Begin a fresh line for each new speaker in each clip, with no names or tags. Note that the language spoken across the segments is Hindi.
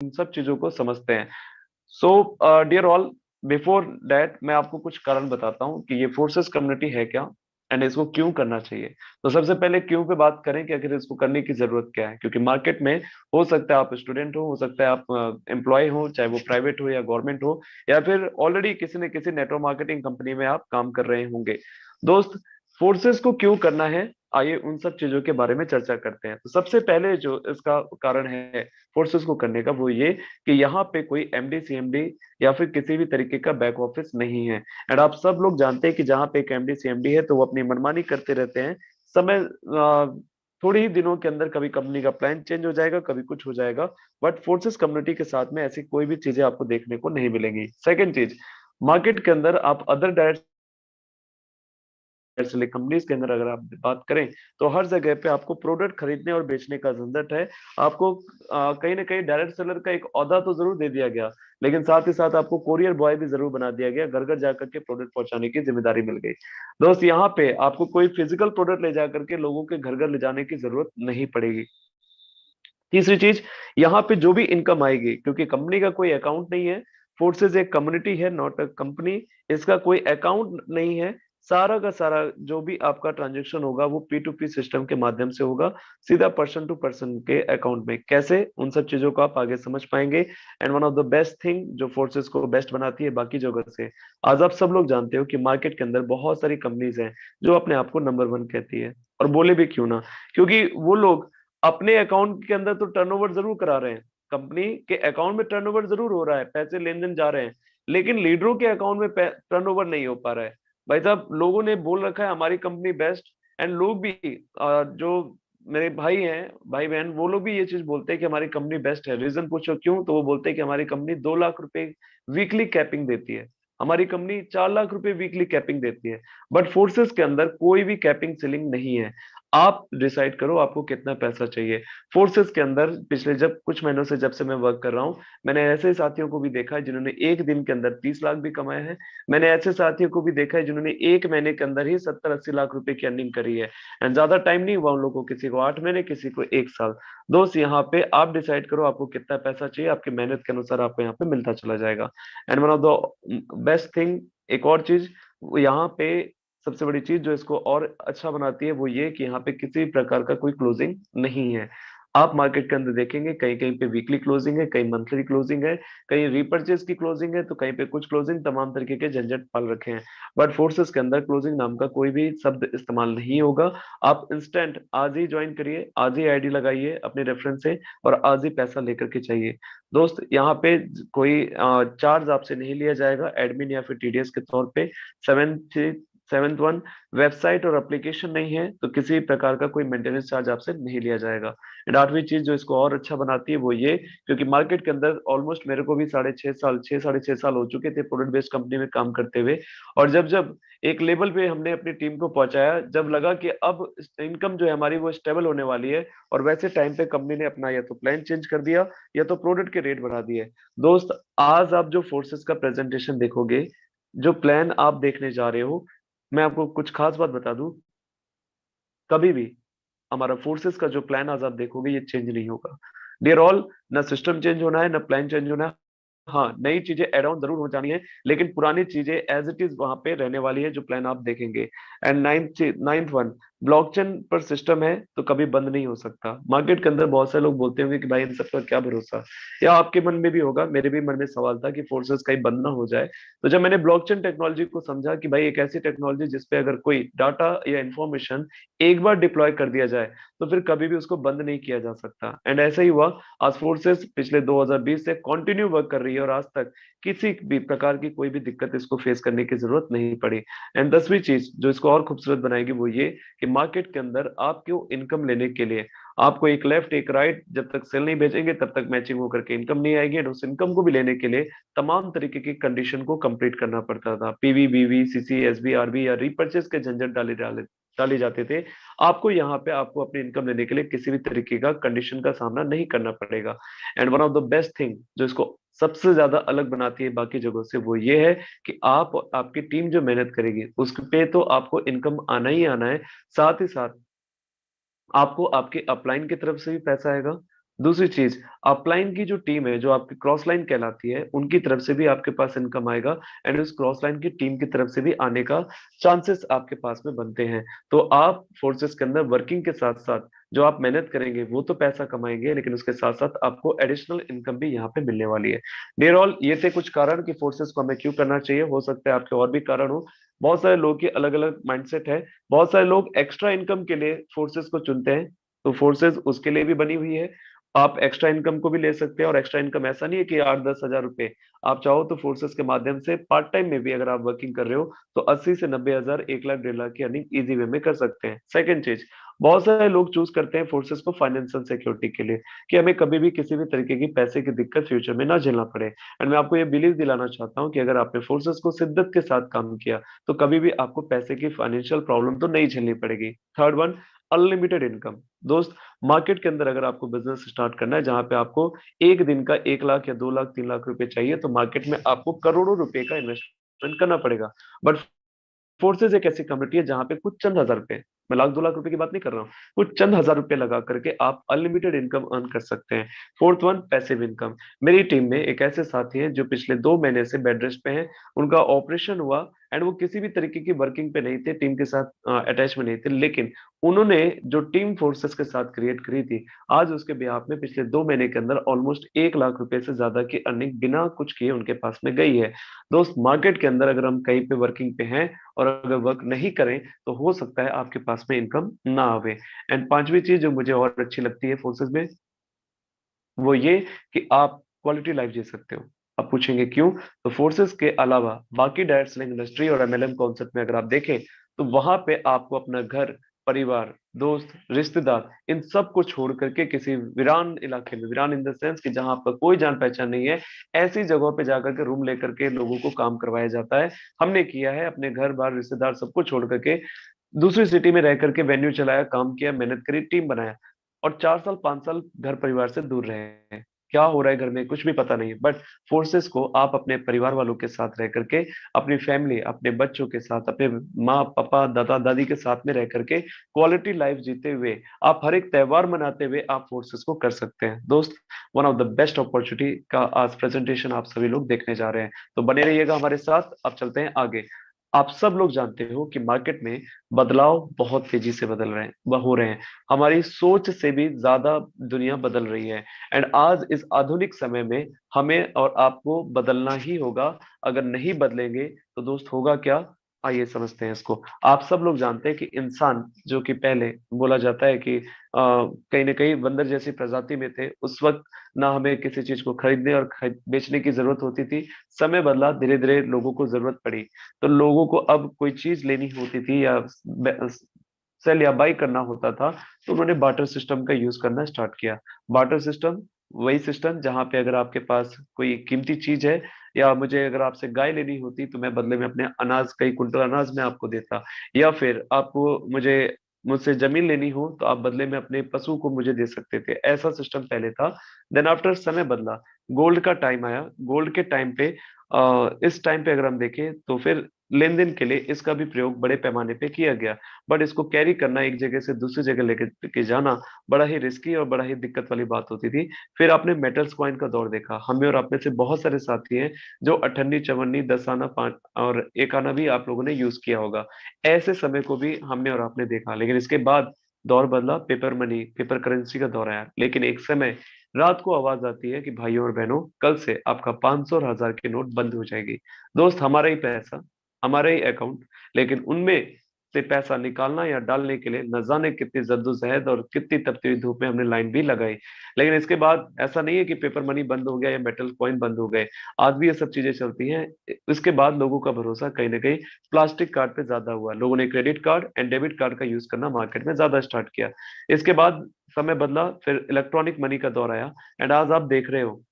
इन सब चीजों को समझते हैं। So dear all, before that मैं आपको कुछ कारण बताता हूँ कि ये फोर्सेस कम्युनिटी है क्या एंड इसको क्यों करना चाहिए। तो सबसे पहले क्यों पे बात करें कि आखिर इसको करने की जरूरत क्या है, क्योंकि मार्केट में हो सकता है आप स्टूडेंट हो सकता है आप एम्प्लॉय हो, चाहे वो प्राइवेट हो या गवर्नमेंट हो, या फिर ऑलरेडी किसी न किसी नेटवर्क मार्केटिंग कंपनी में आप काम कर रहे होंगे। दोस्त, फोर्सेस को क्यों करना है, आइए उन सब चीजों के बारे में चर्चा करते हैं। तो सबसे पहले जो इसका कारण है फोर्सेस को करने का, वो ये कि यहाँ पे कोई एमडी सीएमडी या फिर किसी भी तरीके का बैक ऑफिस नहीं है। एंड आप सब लोग जानते हैं कि जहाँ पे एक एमडी सीएमडी है तो वो अपनी मनमानी करते रहते हैं। समय थोड़े ही दिनों के अंदर कभी कंपनी का प्लान चेंज हो जाएगा, कभी कुछ हो जाएगा। बट फोर्सेस कम्युनिटी के साथ में ऐसी कोई भी चीजें आपको देखने को नहीं मिलेंगी। सेकंड चीज, मार्केट के अंदर आप अदर डायरेक्ट चलिए कंपनीज के अंदर अगर आप बात करें तो हर जगह पे आपको प्रोडक्ट खरीदने और बेचने का झंझट है। आपको कहीं ना कहीं डायरेक्ट सेलर का एक ओहदा तो जरूर दे दिया गया, लेकिन साथ ही साथ आपको कोरियर बॉय भी जरूर बना दिया गया, घर घर जाकर के प्रोडक्ट पहुंचाने की जिम्मेदारी मिल गई। दोस्त, यहाँ पे आपको कोई फिजिकल प्रोडक्ट ले जाकर के लोगों के घर घर ले जाने की जरूरत नहीं पड़ेगी। तीसरी चीज, यहाँ पे जो भी इनकम आएगी, क्योंकि कंपनी का कोई अकाउंट नहीं है, फोर्सेस एक कम्युनिटी है नॉट अ कंपनी, इसका कोई अकाउंट नहीं है। सारा का सारा जो भी आपका ट्रांजेक्शन होगा वो पी टू पी सिस्टम के माध्यम से होगा, सीधा पर्सन टू पर्सन के अकाउंट में। कैसे, उन सब चीजों को आप आगे समझ पाएंगे। And one of the best thing जो फोर्सेस को बेस्ट बनाती है बाकी जगह से, आज आप सब लोग जानते हो कि मार्केट के अंदर बहुत सारी कंपनीज हैं जो अपने आप को नंबर वन कहती है। और बोले भी क्यों ना, क्योंकि वो लोग अपने अकाउंट के अंदर तो टर्नओवर जरूर करा रहे हैं, कंपनी के अकाउंट में टर्नओवर जरूर हो रहा है, पैसे लेन देन जा रहे हैं, लेकिन लीडरों के अकाउंट में टर्नओवर नहीं हो पा रहा है। भाई साहब, लोगों ने बोल रखा है हमारी कंपनी बेस्ट, एंड लोग भी जो मेरे भाई हैं, भाई बहन, वो लोग भी ये चीज बोलते हैं कि हमारी कंपनी बेस्ट है। रीजन पूछो क्यों, तो वो बोलते हैं कि हमारी कंपनी 2 लाख रुपए वीकली कैपिंग देती है, हमारी कंपनी 4 लाख रुपए वीकली कैपिंग देती है। बट फोर्सेस के अंदर कोई भी कैपिंग सीलिंग नहीं है। आप डिसाइड करो आपको कितना पैसा चाहिए। फोर्सेस के अंदर पिछले जब कुछ महीनों से जब से मैं वर्क कर रहा हूँ, मैंने ऐसे साथियों को भी देखा है जिन्होंने एक दिन के अंदर 30 लाख भी कमाए हैं। मैंने ऐसे साथियों को भी देखा है जिन्होंने एक महीने के अंदर ही 70-80 लाख रुपए की अर्निंग करी है। एंड ज्यादा टाइम नहीं हुआ उन लोगों को, किसी को 8 महीने, किसी को 1 साल। दोस्त, यहाँ पे आप डिसाइड करो आपको कितना पैसा चाहिए, आपकी मेहनत के अनुसार आपको यहाँ पे मिलता चला जाएगा। And one of the best thing, एक और चीज यहाँ पे, सबसे बड़ी चीज जो इसको और अच्छा बनाती है वो ये कि यहाँ पे किसी भी प्रकार का कोई क्लोजिंग नहीं है। आप मार्केट के अंदर देखेंगे कहीं कहीं पे वीकली क्लोजिंग है, कहीं मंथली क्लोजिंग है, कहीं रिपर्चेज की क्लोजिंग है, तो कहीं पे कुछ क्लोजिंग, तमाम तरीके के झंझट पाल रखे हैं। बट फोर्सेस के अंदर क्लोजिंग नाम का कोई भी शब्द इस्तेमाल नहीं होगा। आप इंस्टेंट आज ही ज्वाइन करिए, आज ही आईडी लगाइए अपने रेफरेंस से, और आज ही पैसा लेकर के चाहिए। दोस्त, यहाँ पे कोई चार्ज आपसे नहीं लिया जाएगा एडमिन या फिर टीडीएस के तौर पे। सेवेंथ सेवेंथ वन, वेबसाइट और एप्लीकेशन नहीं है तो किसी भी प्रकार का कोई मेंटेनेंस चार्ज आपसे नहीं लिया जाएगा। एंड आठवीं चीज जो इसको और अच्छा बनाती है वो ये, क्योंकि मार्केट के अंदर ऑलमोस्ट मेरे को भी 6.5 साल, 6 साढ़े 6 साल हो चुके थे प्रोडक्ट बेस्ड कंपनी में काम करते हुए। और जब जब एक लेवल पे हमने अपनी टीम को पहुंचाया, जब लगा कि अब इनकम जो है हमारी वो स्टेबल होने वाली है, और वैसे टाइम पे कंपनी ने अपना या तो प्लान चेंज कर दिया या तो प्रोडक्ट के रेट बढ़ा दिए। दोस्त, आज आप जो फोर्सेस का प्रेजेंटेशन देखोगे, जो प्लान आप देखने जा रहे हो, मैं आपको कुछ खास बात बता दूं, कभी भी हमारा फोर्सेस का जो प्लान आज आप देखोगे ये चेंज नहीं होगा। डियर ऑल, ना सिस्टम चेंज होना है ना प्लान चेंज होना है। हाँ, नई चीजें एड ऑन जरूर हो जानी है, लेकिन पुरानी चीजें एज इट इज वहां पे रहने वाली है जो प्लान आप देखेंगे। एंड नाइन्थ वन, ब्लॉकचेन पर सिस्टम है तो कभी बंद नहीं हो सकता। मार्केट के अंदर बहुत सारे लोग बोलते होंगे कि भाई इन सब का क्या भरोसा, या आपके मन में भी होगा, मेरे भी मन में सवाल था कि फोर्सेस कहीं बंद ना हो जाए। तो जब मैंने ब्लॉकचेन टेक्नोलॉजी को समझा कि भाई एक ऐसी टेक्नोलॉजी जिसपे अगर कोई डाटा या इंफॉर्मेशन एक बार डिप्लॉय कर दिया जाए तो फिर कभी भी उसको बंद नहीं किया जा सकता। एंड ऐसा ही हुआ, आज फोर्सेस पिछले 2020 से कंटिन्यू वर्क कर रही है और आज तक किसी भी प्रकार की कोई भी दिक्कत इसको फेस करने की जरूरत नहीं पड़ी। एंड 10वीं चीज जो इसको और खूबसूरत बनाएगी वो ये कि मार्केट के अंदर आपको इनकम लेने के लिए आपको एक लेफ्ट एक राइट जब तक सेल नहीं भेजेंगे तब तक मैचिंग होकर के इनकम नहीं आएगी। और उस इनकम को भी लेने के लिए तमाम तरीके की कंडीशन को कंप्लीट करना पड़ता था, पीवी बीवी सीसी एसबी आरबी या रीपर्चेस के झंझट डाले डाले डाले जाते थे। आपको यहाँ पे आपको अपनी इनकम लेने के लिए किसी भी तरीके का कंडीशन का सामना नहीं करना पड़ेगा। And one of the best thing जो इसको सबसे ज्यादा अलग बनाती है बाकी जगहों से वो ये है कि आप आपकी टीम जो मेहनत करेगी उस पे तो आपको इनकम आना ही आना है, साथ ही साथ आपको आपके अपलाइन की तरफ से भी पैसा आएगा, दूसरी चीज, अपलाइन की जो टीम है, जो आपकी क्रॉस लाइन कहलाती है, उनकी तरफ से भी आपके पास इनकम आएगा, एंड उस क्रॉस लाइन की टीम की तरफ से भी आने का चांसेस आपके पास में बनते हैं। तो आप फोर्सेस के अंदर वर्किंग के साथ साथ जो आप मेहनत करेंगे वो तो पैसा कमाएंगे, लेकिन उसके साथ साथ आपको एडिशनल इनकम भी यहाँ पे मिलने वाली है। डियर ऑल, ये थे कुछ कारण कि फोर्सेस को हमें क्यों करना चाहिए। हो सकता है आपके और भी कारण हो। बहुत सारे लोगों की अलग अलग माइंडसेट है। बहुत सारे लोग एक्स्ट्रा इनकम के लिए फोर्सेस को चुनते हैं, तो फोर्सेस उसके लिए भी बनी हुई है। आप एक्स्ट्रा इनकम को भी ले सकते हैं, और एक्स्ट्रा इनकम ऐसा नहीं है कि 8-10 हजार रुपए। आप चाहो तो फोर्सेस के माध्यम से पार्ट टाइम में भी अगर आप वर्किंग कर रहे हो तो 80 से 90 हजार, 1 लाख 1.5 लाख की अर्निंग इजी वे में कर सकते हैं। सेकंड चीज, बहुत सारे लोग चूज करते हैं फोर्सेस को फाइनेंशियल सिक्योरिटी के लिए, कि हमें कभी भी किसी भी तरीके की पैसे की दिक्कत फ्यूचर में ना झेलना पड़े। एंड मैं आपको ये बिलीव दिलाना चाहता हूँ कि अगर आपने फोर्सेस को शिद्दत के साथ काम किया तो कभी भी आपको पैसे की फाइनेंशियल प्रॉब्लम तो नहीं झेलनी पड़ेगी। Third one, unlimited income. दोस्त, मार्केट के अंदर अगर आपको बिजनेस स्टार्ट करना है जहां पे आपको एक दिन का 1 लाख या 2 लाख 3 लाख रुपए चाहिए, तो मार्केट में आपको करोड़ों रुपए का इन्वेस्टमेंट करना पड़ेगा। बट फोर्सेज एक ऐसी कम्युनिटी है जहां पे कुछ चंद हजार रुपए, मैं 1 लाख 2 लाख रुपए की बात नहीं कर रहा हूँ, कुछ चंद हजार रुपए लगा करके आप अनलिमिटेड इनकम अर्न कर सकते हैं। Fourth one, passive income. मेरी टीम में एक ऐसे साथी हैं जो पिछले 2 महीने से बेड रेस्ट पे हैं। उनका ऑपरेशन हुआ, एंड वो किसी भी तरीके की वर्किंग पे नहीं थे, टीम के साथ अटैच में नहीं थे, लेकिन उन्होंने जो टीम फोर्सेस के साथ क्रिएट करी थी, आज उसके बिहाफ में पिछले 2 महीने के अंदर ऑलमोस्ट 1 लाख रुपए से ज्यादा की अर्निंग बिना कुछ किए उनके पास में गई है। दोस्त, मार्केट के अंदर अगर हम कहीं पे वर्किंग पे हैं और अगर वर्क नहीं करें तो हो सकता है आपके पास में इनकम ना आवे। एंड पांचवी चीज जो मुझे और अच्छी लगती है फोर्सेस में, वो ये कि आप क्वालिटी लाइफ जी सकते हो। आप पूछेंगे क्यों? तो फोर्सेस के अलावा बाकी डायरेक्ट सेलिंग इंडस्ट्री और एमएलएम कॉन्सेप्ट में अगर आप देखें तो वहां पे आपको अपना घर, परिवार, दोस्त, रिश्तेदार, इन सब को छोड़ करके किसी वीरान इलाके में, वीरान इन द सेंस कि जहां आपका कोई जान पहचान नहीं है, ऐसी जगहों पे जाकर के रूम लेकर के लोगों को काम करवाया जाता है। हमने किया है, अपने घर बार रिश्तेदार सबको छोड़ करके दूसरी सिटी में रह करके वेन्यू चलाया, काम किया, मेहनत करी, टीम बनाया, और 4 साल 5 साल घर परिवार से दूर रहे हैं। क्या हो रहा है घर में कुछ भी पता नहीं है, बट फोर्सेस को आप अपने परिवार वालों के साथ रह करके, अपनी फैमिली, अपने बच्चों के साथ, अपने माँ पापा दादा दादी के साथ में रह करके क्वालिटी लाइफ जीते हुए, आप हर एक त्योहार मनाते हुए आप फोर्सेस को कर सकते हैं। दोस्त, one of the best opportunity का आज प्रेजेंटेशन आप सभी लोग देखने जा रहे हैं, तो बने रहिएगा हमारे साथ। अब चलते हैं आगे। आप सब लोग जानते हो कि मार्केट में बदलाव बहुत तेजी से बदल रहे हैं, हो रहे हैं। हमारी सोच से भी ज्यादा दुनिया बदल रही है, एंड आज इस आधुनिक समय में हमें और आपको बदलना ही होगा। अगर नहीं बदलेंगे तो दोस्त होगा क्या? आइए समझते हैं इसको। आप सब लोग जानते हैं कि इंसान, जो कि पहले बोला जाता है कि कहीं ना कहीं बंदर जैसी प्रजाति में थे, उस वक्त ना हमें किसी चीज को खरीदने और बेचने की जरूरत होती थी। समय बदला, धीरे धीरे लोगों को जरूरत पड़ी, तो लोगों को अब कोई चीज लेनी होती थी या सेल या बाई करना होता था, तो उन्होंने बार्टर सिस्टम का यूज करना स्टार्ट किया। बार्टर सिस्टम वही सिस्टम जहां पे अगर आपके पास कोई कीमती चीज है, या मुझे अगर आपसे गाय लेनी होती तो मैं बदले में अपने अनाज, कई कुंटल अनाज में आपको देता, या फिर आपको मुझे मुझसे जमीन लेनी हो तो आप बदले में अपने पशु को मुझे दे सकते थे। ऐसा सिस्टम पहले था। देन आफ्टर समय बदला, गोल्ड का टाइम आया। गोल्ड के टाइम पे इस टाइम पे अगर हम देखें तो फिर लेन देन के लिए इसका भी प्रयोग बड़े पैमाने पे किया गया, बट इसको कैरी करना, एक जगह से दूसरी जगह लेके के जाना, बड़ा ही रिस्की और बड़ा ही दिक्कत वाली बात होती थी। फिर आपने मेटल्स कॉइन का दौर देखा। हमें और आप में से बहुत सारे साथी हैं जो अठन्नी, चवन्नी, 10 आना, 5 और 1 आना भी आप लोगों ने यूज किया होगा। ऐसे समय को भी हमने और आपने देखा, लेकिन इसके बाद दौर बदला, पेपर मनी, पेपर करेंसी का दौर आया। लेकिन एक समय रात को आवाज आती है कि भाइयों और बहनों, कल से आपका 500 और 1000 के नोट बंद हो जाएगी। दोस्त, हमारा ही पैसा, हमारा ही अकाउंट, लेकिन उनमें से पैसा निकालना या डालने के लिए न जाने कितनी जद्दोजहद और कितनी तपती हुई धूप में हमने लाइन भी लगाई। लेकिन इसके बाद ऐसा नहीं है कि पेपर मनी बंद हो गया या मेटल कॉइन बंद हो गए। आज भी ये सब चीजें चलती हैं। इसके बाद लोगों का भरोसा कहीं ना कहीं प्लास्टिक कार्ड पे ज्यादा हुआ। लोगों ने credit card and debit card का यूज करना मार्केट में ज्यादा स्टार्ट किया। इसके बाद समय बदला, फिर इलेक्ट्रॉनिक मनी का दौर आया, एंड आज आप देख रहे हो,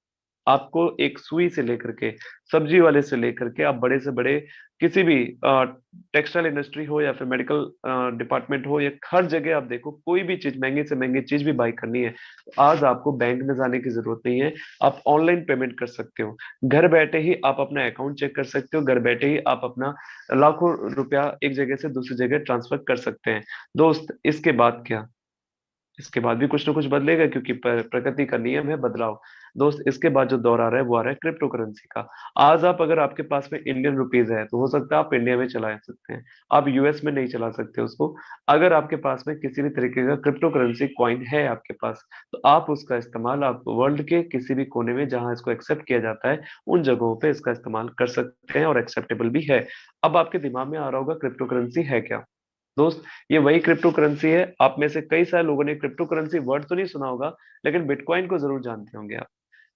आपको एक सुई से लेकर के, सब्जी वाले से लेकर के, आप बड़े से बड़े किसी भी टेक्सटाइल इंडस्ट्री हो या फिर मेडिकल डिपार्टमेंट हो, या हर जगह आप देखो, कोई भी चीज, महंगी से महंगी चीज भी बाई करनी है, तो आज आपको बैंक में जाने की जरूरत नहीं है। आप ऑनलाइन पेमेंट कर सकते हो। घर बैठे ही आप अपना अकाउंट चेक कर सकते हो। घर बैठे ही आप अपना लाखों रुपया एक जगह से दूसरी जगह ट्रांसफर कर सकते हैं। दोस्त, इसके बाद क्या? इसके बाद भी कुछ ना कुछ बदलेगा, क्योंकि प्रकृति का नियम है बदलाव। दोस्त, इसके बाद जो दौर आ रहा है वो आ रहा है क्रिप्टो करेंसी का। आज आप, अगर आपके पास में इंडियन रुपीज है, तो हो सकता है आप इंडिया में चला सकते हैं, आप यूएस में नहीं चला सकते उसको। अगर आपके पास में किसी भी तरीके का क्रिप्टो करेंसी कॉइन है आपके पास, तो आप उसका इस्तेमाल, आप वर्ल्ड के किसी भी कोने में जहां इसको एक्सेप्ट किया जाता है, उन जगहों पे इसका इस्तेमाल कर सकते हैं, और एक्सेप्टेबल भी है। अब आपके दिमाग में आ रहा होगा क्रिप्टो करेंसी है क्या। दोस्त, ये वही क्रिप्टो करेंसी है। आप में से कई सारे लोगों ने क्रिप्टो करेंसी वर्ड तो नहीं सुना होगा, लेकिन बिटकॉइन को जरूर जानते होंगे आप।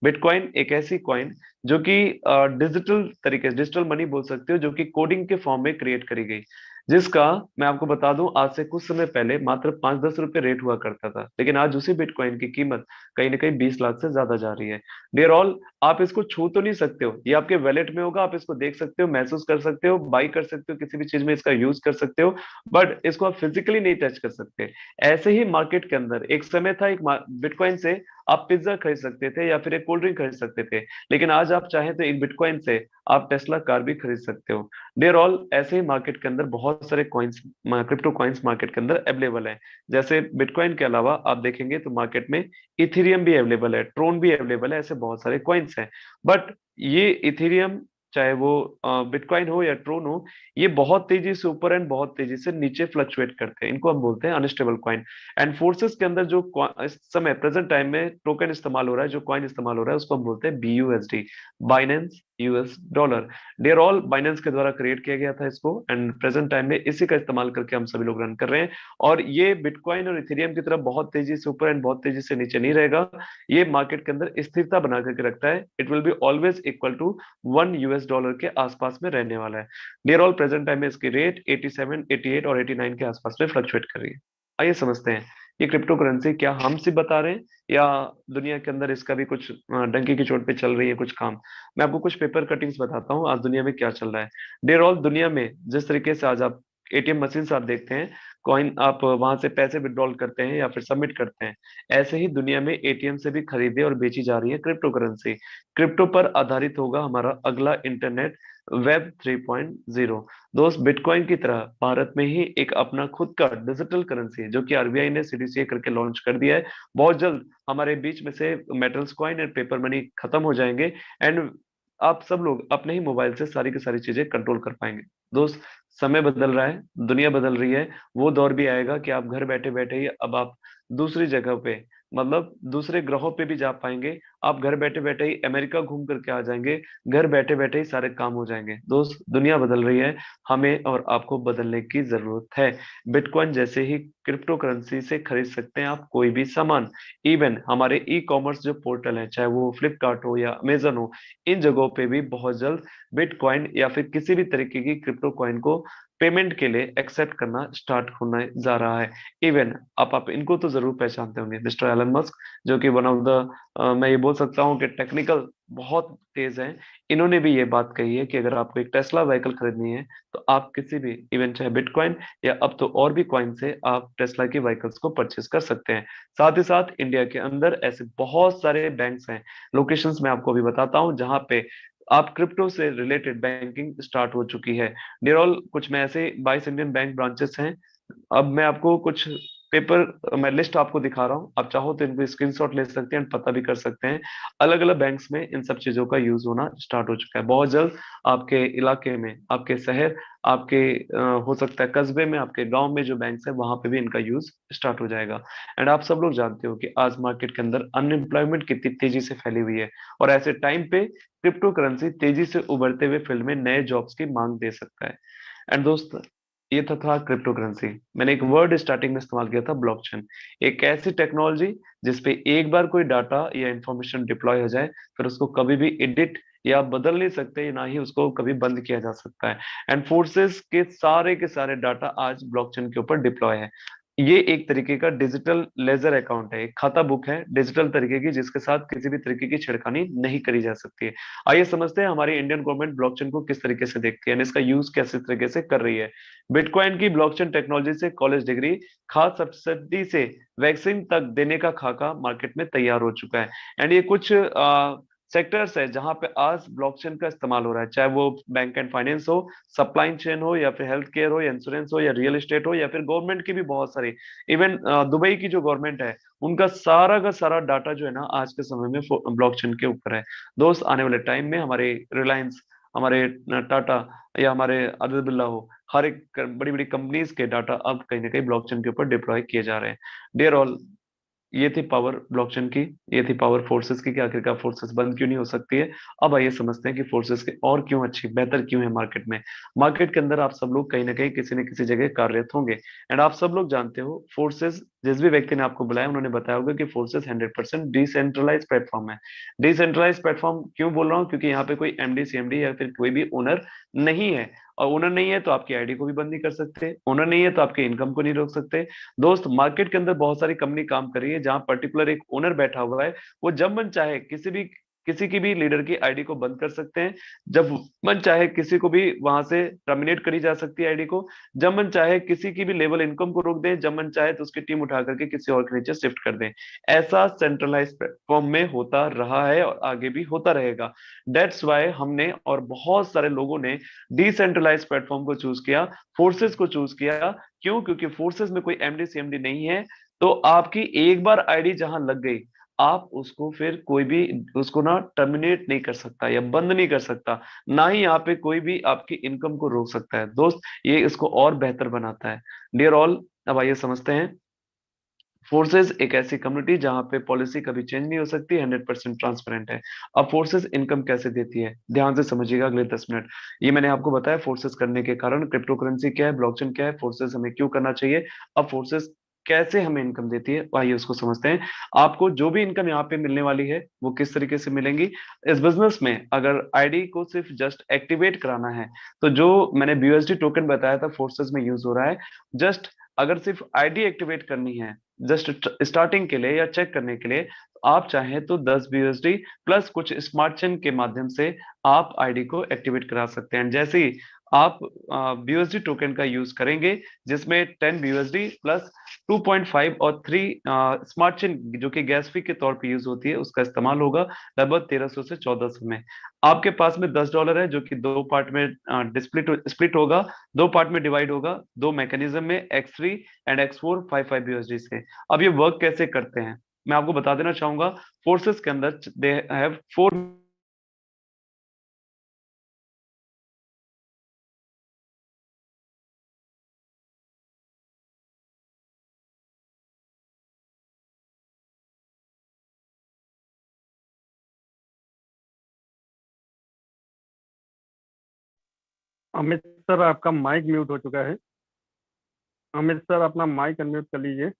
बिटकॉइन एक ऐसी कॉइन जो कि डिजिटल तरीके से, डिजिटल मनी बोल सकते हो, जो कि कोडिंग के फॉर्म में क्रिएट करी गई, जिसका मैं आपको बता दूं, आज से कुछ समय पहले मात्र 5-10 रुपए रेट हुआ करता था, लेकिन आज उसी बिटकॉइन की कीमत कहीं ना कहीं 20 लाख से ज्यादा जा रही है। डियर ऑल, आप इसको छू तो नहीं सकते हो, ये आपके वैलेट में होगा, आप इसको देख सकते हो, महसूस कर सकते हो, बाई कर सकते हो, किसी भी चीज में इसका यूज कर सकते हो, बट इसको आप फिजिकली नहीं टच कर सकते। ऐसे ही मार्केट के अंदर एक समय था, एक बिटकॉइन से आप पिज्जा खरीद सकते थे या फिर एक कोल्ड ड्रिंक खरीद सकते थे, लेकिन आज आप चाहें तो एक बिटकॉइन से आप टेस्ला कार भी खरीद सकते हो। डियर ऑल, ऐसे ही मार्केट के अंदर बहुत सारे कॉइन्स, क्रिप्टो कॉइन्स मार्केट के अंदर अवेलेबल है। जैसे बिटकॉइन के अलावा आप देखेंगे तो मार्केट में इथेरियम भी अवेलेबल है, ट्रोन भी अवेलेबल है, ऐसे बहुत सारे कॉइन्स हैं। बट ये इथेरियम, चाहे वो बिटकॉइन हो या ट्रोन हो, ये बहुत तेजी से ऊपर एंड बहुत तेजी से नीचे फ्लक्चुएट करते हैं, इनको हम बोलते हैं अनस्टेबल कॉइन। एंड फोर्सेस के अंदर जो इस समय प्रेजेंट टाइम में टोकन इस्तेमाल हो रहा है, जो कॉइन इस्तेमाल हो रहा है, उसको हम बोलते हैं BUSD, Binance US dollar. Dear all, Binance के द्वारा क्रिएट किया गया था इसको, एंड प्रेजेंट टाइम में इसी का इस्तेमाल करके हम सभी लोग रन कर रहे हैं। और ये बिटकॉइन और इथेरियम की तरफ बहुत तेजी से ऊपर एंड बहुत तेजी से नीचे नहीं रहेगा, ये मार्केट के अंदर स्थिरता बना करके रखता है। It will be always equal to $1 के आसपास में रहने वाला है। डियर ऑल, प्रेजेंट टाइम में इसकी रेट 87, 88 और 89 के आसपास में फ्लक्चुएट कर रही है। आइए समझते हैं ये क्रिप्टो करेंसी क्या हम सिर्फ बता रहे हैं, या दुनिया के अंदर इसका भी कुछ डंकी की चोट पे चल रही है कुछ काम। मैं आपको कुछ पेपर कटिंग्स बताता हूँ आज दुनिया में क्या चल रहा है। डियर ऑल, दुनिया में जिस तरीके से आज आप एटीएम मशीन से आप देखते हैं, कॉइन आप वहां से पैसे विड्रॉल करते हैं या फिर सबमिट करते हैं, ऐसे ही दुनिया में एटीएम से भी खरीदे और बेची जा रही है क्रिप्टो करेंसी। क्रिप्टो पर आधारित होगा हमारा अगला इंटरनेट, वेब 3.0। दोस्त, बिटकॉइन की तरह भारत में ही एक अपना खुद का डिजिटल करेंसी है, जो कि आरबीआई ने सीडीसीए करके लॉन्च कर दिया है। बहुत जल्द हमारे बीच में से metals coin and paper money खत्म हो जाएंगे, एंड आप सब लोग अपने ही मोबाइल से सारी की सारी चीजें कंट्रोल कर पाएंगे। दोस्त, समय बदल रहा है, दुनिया बदल रही है। वो दौर भी आएगा कि आप घर बैठे बैठे ही अब आप दूसरी जगह पे, मतलब दूसरे ग्रहों पे भी जा पाएंगे। आप घर बैठे बैठे ही अमेरिका घूम करके आ जाएंगे, घर बैठे बैठे ही सारे काम हो जाएंगे। दोस्त, दुनिया बदल रही है, हमें और आपको बदलने की जरूरत है। बिटकॉइन जैसे ही क्रिप्टो करेंसी से खरीद सकते हैं आप कोई भी सामान। इवन हमारे ई कॉमर्स जो पोर्टल है, चाहे वो फ्लिपकार्ट हो या अमेजन हो, इन जगहों पे भी बहुत जल्द बिटकॉइन या फिर किसी भी तरीके की क्रिप्टो कॉइन को पेमेंट के लिए एक्सेप्ट करना स्टार्ट होने जा रहा है। इवन आप इनको तो जरूर पहचानते होंगे, मिस्टर एलन मस्क, जो कि वन ऑफ द, मैं ये बोल सकता हूँ कि टेक्निकल बहुत तेज हैं। इन्होंने भी ये बात कही है कि अगर आपको एक टेस्ला व्हीकल खरीदनी है, तो आप किसी भी इवन, चाहे बिटकॉइन या अब तो और भी कॉइन से आप टेस्ला की व्हीकल्स को परचेस कर सकते हैं। साथ ही साथ इंडिया के अंदर ऐसे बहुत सारे बैंक्स हैं, लोकेशंस मैं आपको अभी बताता हूँ, जहां पे आप क्रिप्टो से रिलेटेड बैंकिंग स्टार्ट हो चुकी है। डियर ऑल, कुछ में ऐसे 22 इंडियन बैंक ब्रांचेस हैं। अब मैं आपको कुछ पेपर, मैं लिस्ट आपको दिखा रहा हूँ, आप चाहो तो इनको स्क्रीनशॉट ले सकते हैं, पता भी कर सकते हैं। अलग अलग बैंक्स में इन सब चीजों का यूज होना स्टार्ट हो चुका है। बहुत जल्द आपके इलाके में, आपके शहर, आपके हो सकता है कस्बे में, आपके गांव में जो बैंक्स है, वहां पे भी इनका यूज स्टार्ट हो जाएगा। एंड आप सब लोग जानते हो कि आज मार्केट के अंदर अनएम्प्लॉयमेंट कितनी तेजी से फैली हुई है, और ऐसे टाइम पे क्रिप्टो करेंसी तेजी से उभरते हुए फील्ड में नए जॉब्स की मांग दे सकता है। एंड दोस्त, ये था क्रिप्टो करेंसी। मैंने एक वर्ड स्टार्टिंग में इस्तेमाल किया था, ब्लॉकचेन। एक ऐसी टेक्नोलॉजी जिसपे एक बार कोई डाटा या इंफॉर्मेशन डिप्लॉय हो जाए, फिर उसको कभी भी एडिट या बदल नहीं सकते, ना ही उसको कभी बंद किया जा सकता है। एंड फोर्सेस के सारे डाटा आज ब्लॉकचेन के ऊपर डिप्लॉय है। ये एक तरीके का डिजिटल लेजर अकाउंट है, एक खाता बुक है डिजिटल तरीके की, जिसके साथ किसी भी तरीके की छेड़खानी नहीं करी जा सकती है। आइए समझते हैं हमारी इंडियन गवर्नमेंट ब्लॉकचेन को किस तरीके से देखती है, and इसका यूज कैसे तरीके से कर रही है। बिटकॉइन की ब्लॉकचेन टेक्नोलॉजी से कॉलेज डिग्री, खाद सब्सिडी से वैक्सीन तक देने का खाका मार्केट में तैयार हो चुका है। एंड ये कुछ सेक्टर्स है जहां पे आज ब्लॉकचेन का इस्तेमाल हो रहा है, चाहे वो बैंक एंड फाइनेंस हो, सप्लाई चेन हो, या फिर हेल्थ केयर हो, या इंश्योरेंस हो, या रियल एस्टेट हो, या फिर गवर्नमेंट की भी बहुत सारी, इवन दुबई की जो गवर्नमेंट है उनका सारा का सारा डाटा जो है ना आज के समय में ब्लॉकचेन के ऊपर है। दोस्त आने वाले टाइम में हमारे रिलायंस, हमारे टाटा, या हमारे आदित्य बिरला हो, हर एक बड़ी बड़ी कंपनीज के डाटा अब कहीं ना कहीं ब्लॉकचेन के ऊपर डिप्लॉय किए जा रहे हैं। डियर ऑल, ये थी पावर ब्लॉकचेन की, ये थी पावर फोर्सेस की कि आखिरकार फोर्सेस बंद क्यों नहीं हो सकती है। अब आइए समझते हैं कि फोर्सेस के और क्यों अच्छी बेहतर क्यों है मार्केट में। मार्केट के अंदर आप सब लोग कहीं ना कहीं किसी न किसी जगह कार्यरत होंगे, एंड आप सब लोग जानते हो फोर्सेस, जिस भी व्यक्ति ने आपको बुलाया उन्होंने बताया होगा कि फोर्सेस 100% डिसेंट्रलाइज प्लेटफॉर्म है। डिसेंट्रलाइज प्लेटफॉर्म क्यों बोल रहा हूँ, क्योंकि यहाँ पे कोई एमडी सीएमडी या फिर कोई भी ओनर नहीं है, और ओनर नहीं है तो आपकी आईडी को भी बंद नहीं कर सकते, ओनर नहीं है तो आपके इनकम को नहीं रोक सकते। दोस्त मार्केट के अंदर बहुत सारी कंपनी काम कर रही है जहां पर्टिकुलर एक ओनर बैठा हुआ है, वो जब मन चाहे किसी की भी लीडर की आईडी को बंद कर सकते हैं, जब मन चाहे किसी को भी वहां से टर्मिनेट करी जा सकती है आईडी को, जब मन चाहे किसी की भी लेवल इनकम को रोक दें, जब मन चाहे तो उसकी टीम उठा करके किसी और के नीचे शिफ्ट कर दें। ऐसा सेंट्रलाइज प्लेटफॉर्म में होता रहा है और आगे भी होता रहेगा। दैट्स वाई हमने और बहुत सारे लोगों ने डिसेंट्रलाइज प्लेटफॉर्म को चूज किया, फोर्सेस को चूज किया। क्यों? क्योंकि फोर्सेस में कोई एमडी सीएमडी नहीं है, तो आपकी एक बार आईडी जहां लग गई, आप उसको फिर कोई भी उसको ना टर्मिनेट नहीं कर सकता या बंद नहीं कर सकता, ना ही यहाँ पे कोई भी आपकी इनकम को रोक सकता है। दोस्त ये इसको और बेहतर बनाता है। डियर ऑल, अब आइए समझते हैं। फोर्सेस एक ऐसी कम्युनिटी जहां पे पॉलिसी कभी चेंज नहीं हो सकती, 100% ट्रांसपेरेंट है। अब फोर्सेस इनकम कैसे देती है, ध्यान से समझिएगा अगले 10 मिनट। ये मैंने आपको बताया फोर्सेस करने के कारण, क्रिप्टो करेंसी क्या है, ब्लॉकचेन क्या है, फोर्सेस हमें क्यों करना चाहिए। अब फोर्सेस कैसे हमें इनकम देती है, आइए उसको समझते हैं। आपको जो भी इनकम यहाँ पे मिलने वाली है वो किस तरीके से मिलेंगी। इस बिजनेस में अगर आईडी को सिर्फ जस्ट एक्टिवेट कराना है, तो जो मैंने बीयूएसडी टोकन बताया था फोर्सेस में यूज हो रहा है, जस्ट अगर सिर्फ आईडी एक्टिवेट करनी है, जस्ट स्टार्टिंग के लिए या चेक करने के लिए, तो आप चाहें तो 10 बीएसडी प्लस कुछ स्मार्ट चेन के माध्यम से आप आईडी को एक्टिवेट करा सकते हैं। जैसे ही आप बीयूएसडी टोकन का यूज करेंगे, जिसमें 10 बीयूएसडी प्लस 2.5 और 3 स्मार्ट चेन जो कि गैस फी के तौर पे यूज होती है, उसका इस्तेमाल होगा लगभग 1300 से 1400 में। आपके पास में $10 है जो कि दो पार्ट में स्प्लिट होगा, दो पार्ट में डिवाइड होगा, दो मैकेनिज्म में, X3 एंड X4 55 यूएसडी से। अब ये वर्क कैसे करते हैं मैं आपको बता देना चाहूंगा। फोर्सेस के अंदर दे हैव 4
अमित सर, आपका माइक म्यूट हो चुका है। अमित सर, अपना माइक अनम्यूट कर लीजिए।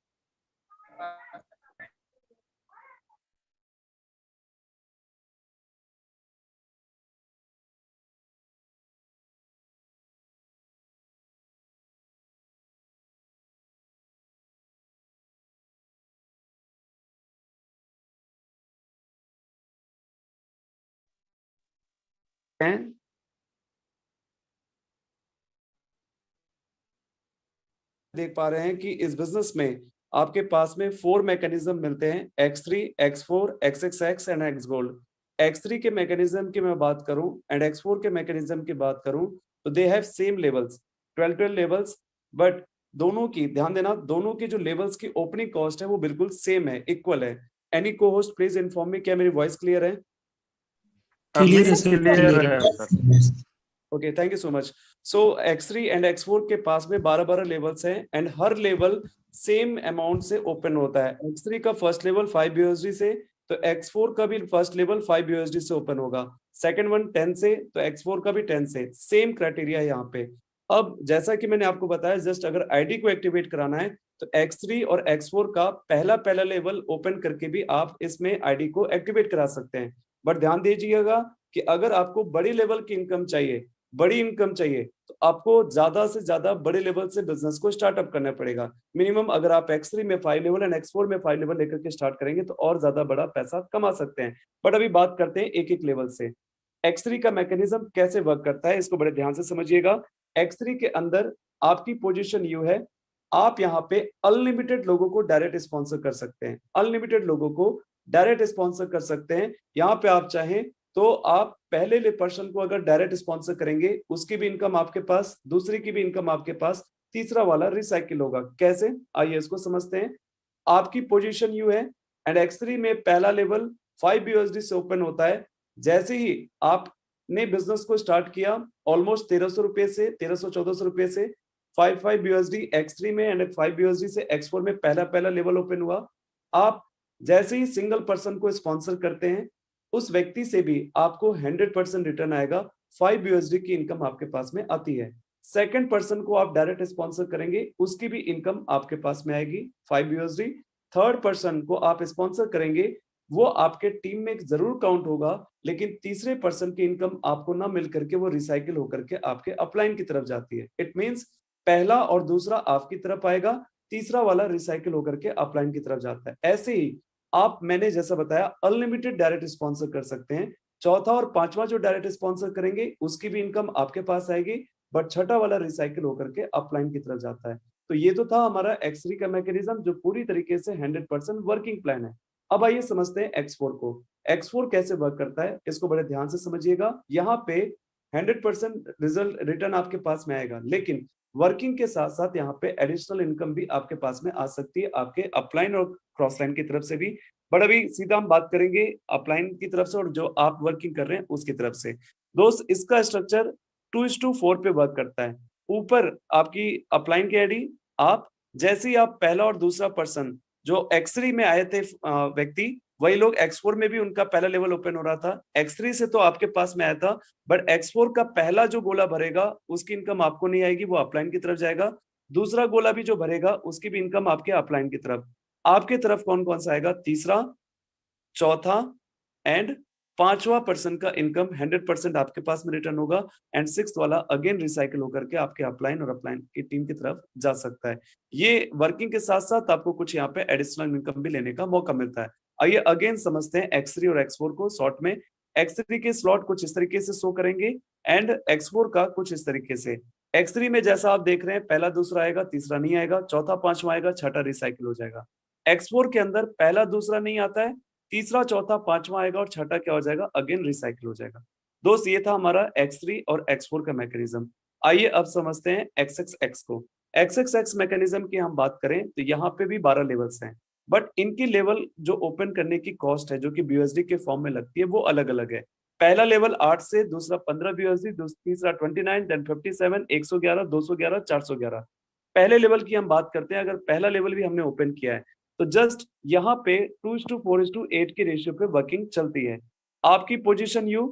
हैं,
देख पा रहे हैं कि इस बिजनेस में आपके पास में 4 मैकेनिज्म मिलते हैं, X3, X4, XXX and X gold. X3 के मैकेनिज्म की मैं बात करूं एंड X4 के मैकेनिज्म की बात करूं तो they have same levels, 12 levels, but दोनों की ध्यान देना, दोनों की जो लेवल्स की ओपनिंग कॉस्ट है वो बिल्कुल सेम है, इक्वल है। एनी को होस्ट प्लीज इन्फॉर्म मी, क्या मेरी वॉइस क्लियर है?
क्लियर है सर, क्लियर है sir.
Okay, thank you so much. So X3 and X4 के पास में 12-12 लेवल्स हैं and her level same amount से ओपन होता है। X3 का फर्स्ट लेवल 5 यूएसडी से, तो X4 का भी फर्स्ट लेवल 5 यूएसडी से ओपन होगा। सेकंड वन 10 से, तो X4 का भी 10 से। सेम क्राइटेरिया है यहाँ पे। अब जैसा कि मैंने आपको बताया, जस्ट अगर आईडी को एक्टिवेट कराना है तो X3 और X4 का पहला पहला लेवल ओपन करके भी आप इसमें आईडी को एक्टिवेट करा सकते हैं। बट ध्यान दीजिएगा कि अगर आपको बड़ी लेवल की इनकम चाहिए, बड़ी इनकम चाहिए, तो आपको ज्यादा से ज्यादा बड़े लेवल से बिजनेस को स्टार्टअप करना पड़ेगा। मिनिमम अगर आप X3 में 5 लेवल एंड X4 में 5 लेवल लेकर के स्टार्ट करेंगे तो और ज्यादा बड़ा पैसा कमा सकते हैं। बट अभी बात करते हैं एक एक लेवल से। X3 का मैकेनिज्म कैसे वर्क करता है, इसको बड़े ध्यान से समझिएगा। X3 के अंदर आपकी पोजीशन यू है, आप यहाँ पे अनलिमिटेड लोगों को डायरेक्ट स्पॉन्सर कर सकते हैं, अनलिमिटेड लोगों को डायरेक्ट स्पॉन्सर कर सकते हैं। यहाँ पे आप चाहें तो आप पहले पर्सन को अगर डायरेक्ट स्पॉन्सर करेंगे, उसकी भी इनकम आपके पास, दूसरी की भी इनकम आपके पास, तीसरा वाला रिसाइकिल होगा। कैसे, आइए इसको समझते हैं। आपकी पोजीशन यू है एंड X3 में पहला लेवल 5 USD से ओपन होता है। जैसे ही आपने बिजनेस को स्टार्ट किया, ऑलमोस्ट 1300 रुपए से 1300-1400 रुपए से 5 USD X3 में एंड 5 USD से X4 में पहला लेवल ओपन हुआ। आप जैसे ही सिंगल पर्सन को स्पॉन्सर करते हैं, उस व्यक्ति से भी आपको 100% रिटर्न आएगा। 5 USD की इनकम आपके पास में आती है। सेकंड पर्सन को आप डायरेक्ट स्पॉन्सर करेंगे, उसकी भी इनकम आपके पास में आएगी 5 USD। थर्ड पर्सन को आप स्पॉन्सर करेंगे, वो आपके टीम में जरूर काउंट होगा, लेकिन तीसरे पर्सन की इनकम आपको ना मिल करके वो रिसाइकिल होकर के आपके अपलाइन की तरफ जाती है। इट मींस पहला और दूसरा आपकी तरफ आएगा, तीसरा वाला रिसाइकिल होकर के अपलाइन की तरफ जाता है। ऐसे ही आप, मैंने जैसा बताया, अनलिमिटेड डायरेक्ट स्पॉन्सर कर सकते हैं। चौथा और पांचवा जो डायरेक्ट स्पॉन्सर करेंगे, उसकी भी इनकम आपके पास आएगी, बट छठा वाला रिसाइकिल होकर के अपलाइन की तरफ जाता है। तो ये तो था हमारा X3 का मैकेनिज्म, जो पूरी तरीके से 100% वर्किंग प्लान है। अब आइए समझते हैं X4 को। X4 कैसे वर्क करता है, इसको बड़े ध्यान से समझिएगा। यहाँ पे 100% रिजल्ट रिटर्न आपके पास में आएगा, लेकिन वर्किंग के साथ साथ यहाँ पे एडिशनल इनकम भी आपके पास में आ सकती है, आपके अपलाइन और क्रॉस लाइन की तरफ से भी। बट अभी सीधा हम बात करेंगे अपलाइन की तरफ से और जो आप वर्किंग कर रहे हैं उसकी तरफ से। दोस्त, इसका स्ट्रक्चर 2:4 पे वर्क करता है। ऊपर आपकी अपलाइन की आईडी, आप जैसे ही आप पहला और दूसरा पर्सन जो X3 में आए थे व्यक्ति, वही लोग X4 में भी उनका पहला लेवल ओपन हो रहा था। X3 से तो आपके पास में आया था, बट X4 का पहला जो गोला भरेगा, उसकी इनकम आपको नहीं आएगी, वो अपलाइन की तरफ जाएगा। दूसरा गोला भी जो भरेगा, उसकी भी इनकम आपके अपलाइन की तरफ। आपके तरफ कौन कौन सा आएगा? तीसरा, चौथा एंड पांचवा पर्सन का इनकम 100% आपके पास में रिटर्न होगा, एंड सिक्स्थ वाला अगेन रिसाइकिल होकर के आपके अपलाइन और अपलाइन की टीम की तरफ जा सकता है। ये वर्किंग के साथ साथ आपको कुछ यहाँ पे एडिशनल इनकम भी लेने का मौका मिलता है। आइए अगेन समझते हैं X3 और X4 को शॉर्ट में। X3 के स्लॉट कुछ इस तरीके से शो करेंगे एंड X4 का कुछ इस तरीके से। X3 में जैसा आप देख रहे हैं, पहला दूसरा आएगा, तीसरा नहीं आएगा, चौथा पांचवा आएगा, छठा रिसाइकिल हो जाएगा। X4 के अंदर पहला दूसरा नहीं आता है, तीसरा चौथा पांचवा आएगा और छठा क्या हो जाएगा? अगेन रिसाइकिल हो जाएगा। दोस्त, ये था हमारा X3 और X4 का मैकेनिज्म। आइए अब समझते हैं XXX को। XXX मैकेनिज्म की हम बात करें तो यहाँ पे भी 12 लेवल्स हैं, बट इनकी लेवल जो ओपन करने की कॉस्ट है, जो कि BUSD के फॉर्म में लगती है, वो अलग अलग है। पहला लेवल 8 से, दूसरा 15 BUSD, तीसरा 29, देन 57, 111, 211, 411। पहले लेवल की हम बात करते हैं। अगर पहला लेवल भी हमने ओपन किया है, तो जस्ट यहाँ पे 2:4:8 की रेशियो पे वर्किंग चलती है। आपकी पोजीशन यू,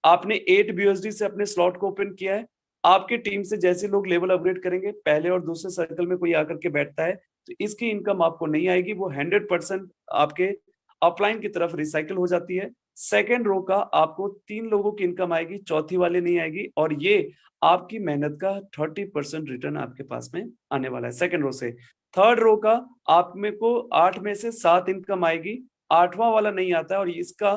आपने 8 BUSD से अपने स्लॉट को ओपन किया है। आपकी टीम से जैसे लोग लेवल अपग्रेड करेंगे, पहले और दूसरे सर्कल में कोई आकर के बैठता है, तो इसकी इनकम आपको नहीं आएगी, वो 100% आपके अपलाइन की तरफ रिसाइकिल हो जाती है। सेकेंड रो का आपको 3 लोगों की इनकम आएगी, चौथी वाले नहीं आएगी, और ये आपकी मेहनत का 30% रिटर्न आपके पास में आने वाला है सेकेंड रो से। थर्ड रो का आप में को 8 में से 7 इनकम आएगी, आठवां वाला नहीं आता है, और इसका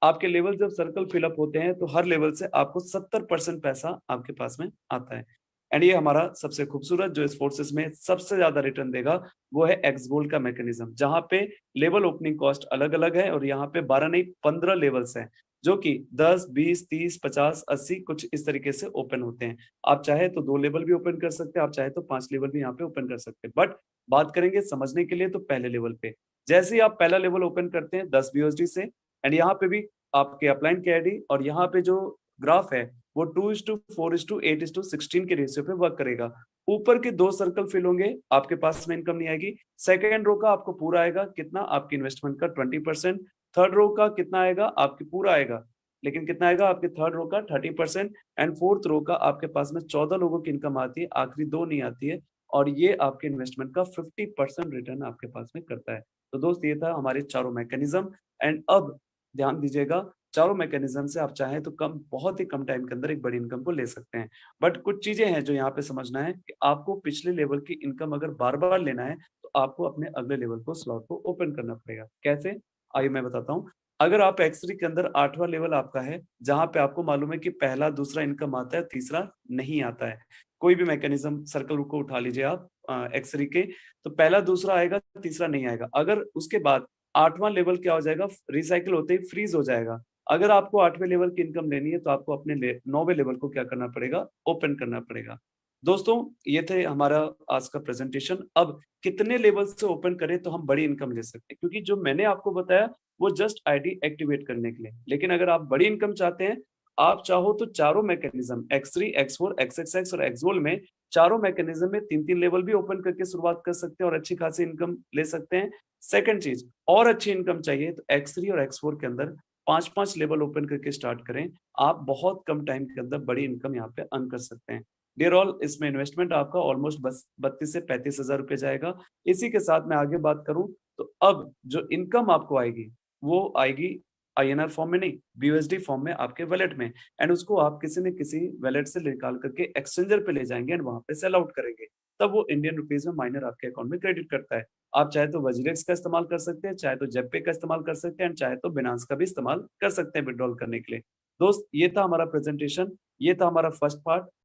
आपके लेवल जब सर्कल फिलअप होते हैं, तो हर लेवल से आपको 70% पैसा आपके पास में आता है। एंड ये हमारा सबसे खूबसूरत, जो इस फोर्सेस में सबसे ज्यादा रिटर्न देगा, वो है एक्स गोल्ड का मैकेनिज्म, जहां पे लेवल ओपनिंग कॉस्ट अलग अलग है, और यहाँ पे 12 नहीं 15 लेवल्स हैं, जो कि 10, 20, 30, 50, 80 कुछ इस तरीके से ओपन होते हैं। आप चाहे तो 2 लेवल भी ओपन कर सकते हैं, आप चाहे तो 5 लेवल भी यहाँ पे ओपन कर सकते हैं, बट बात करेंगे समझने के लिए तो पहले लेवल पे। जैसे ही आप पहला लेवल ओपन करते हैं 10 BUSD से, एंड यहाँ पे भी आपके अपलाइन के आईडी, और यहाँ पे जो ग्राफ है वो 2:4:8:16 के रेशियो पे वर्क करेगा। ऊपर के 2 सर्कल फिल होंगे, आपके पास में इनकम नहीं आएगी। सेकेंड रो का आपको पूरा आएगा, कितना? आपकी इन्वेस्टमेंट का 20%। थर्ड रो का कितना आएगा? आपके पूरा आएगा, लेकिन कितना आएगा? आपके थर्ड रो का 30%। एंड फोर्थ रो का आपके पास में 14 लोगों की इनकम आती है, आखिरी 2 नहीं आती है, और ये आपके इन्वेस्टमेंट का 50% रिटर्न आपके पास में करता है। तो दोस्त, ये था हमारे चारों मैकेनिज्म। एंड अब ध्यान दीजिएगा, चारों मैकेनिज्म से आप चाहें तो बहुत ही कम टाइम के अंदर एक बड़ी इनकम को ले सकते हैं। बट कुछ चीजें हैं जो यहाँ पे समझना है कि आपको पिछले लेवल की इनकम अगर बार बार लेना है, तो आपको अपने अगले लेवल को स्लॉट को ओपन करना पड़ेगा। कैसे? आइए मैं बताता हूँ। अगर आप X3 के अंदर 8वां लेवल आपका है, जहां पे आपको मालूम है कि पहला दूसरा इनकम आता है, तीसरा नहीं आता है, कोई भी मैकेनिज्म सर्कल को उठा लीजिए आप X3 के, तो पहला दूसरा आएगा, तीसरा नहीं आएगा। अगर उसके बाद 8वां लेवल क्या हो जाएगा, रिसाइकिल होते ही फ्रीज हो जाएगा। अगर आपको 8वें लेवल की इनकम लेनी है तो आपको अपने 9वें लेवल को क्या करना पड़ेगा, ओपन करना पड़ेगा। दोस्तों ये थे हमारा आज का प्रेजेंटेशन। अब कितने लेवल से ओपन करें तो हम बड़ी इनकम ले सकते हैं, क्योंकि जो मैंने आपको बताया वो जस्ट आईडी एक्टिवेट करने के लिए। लेकिन अगर आप बड़ी इनकम चाहते हैं, आप चाहो तो चारों मैकेनिज्म X3, X4, XXX और Xgol में चारों मैकेनिज्म में 3-3 लेवल भी ओपन करके शुरुआत कर सकते हैं और अच्छी खासी इनकम ले सकते हैं। सेकंड चीज, और अच्छी इनकम चाहिए तो X3 और X4 के अंदर 5-5 लेवल ओपन करके स्टार्ट करें। आप बहुत कम टाइम के अंदर बड़ी इनकम यहाँ पे अर्न कर सकते हैं। डियर ऑल, इसमें इन्वेस्टमेंट आपका ऑलमोस्ट बस 32 से 35 हजार रुपए जाएगा। इसी के साथ मैं आगे बात करूं तो अब जो इनकम आपको आएगी वो आएगी INR फॉर्म में नहीं, BUSD फॉर्म में आपके वैलेट में, एंड उसको आप किसी न किसी वैलेट से निकाल करके एक्सचेंजर पे ले जाएंगे एंड वहां पे सेल आउट करेंगे। तब वो इंडियन रुपीज में माइनर आपके अकाउंट में क्रेडिट करता है। आप चाहे तो वज्रेक्स का इस्तेमाल कर सकते हैं, चाहे तो जेपे का इस्तेमाल कर सकते हैं, चाहे तो बिनांस का भी इस्तेमाल कर सकते हैं विड्रॉल करने के लिए। दोस्त, ये था हमारा प्रेजेंटेशन, ये था हमारा फर्स्ट पार्ट।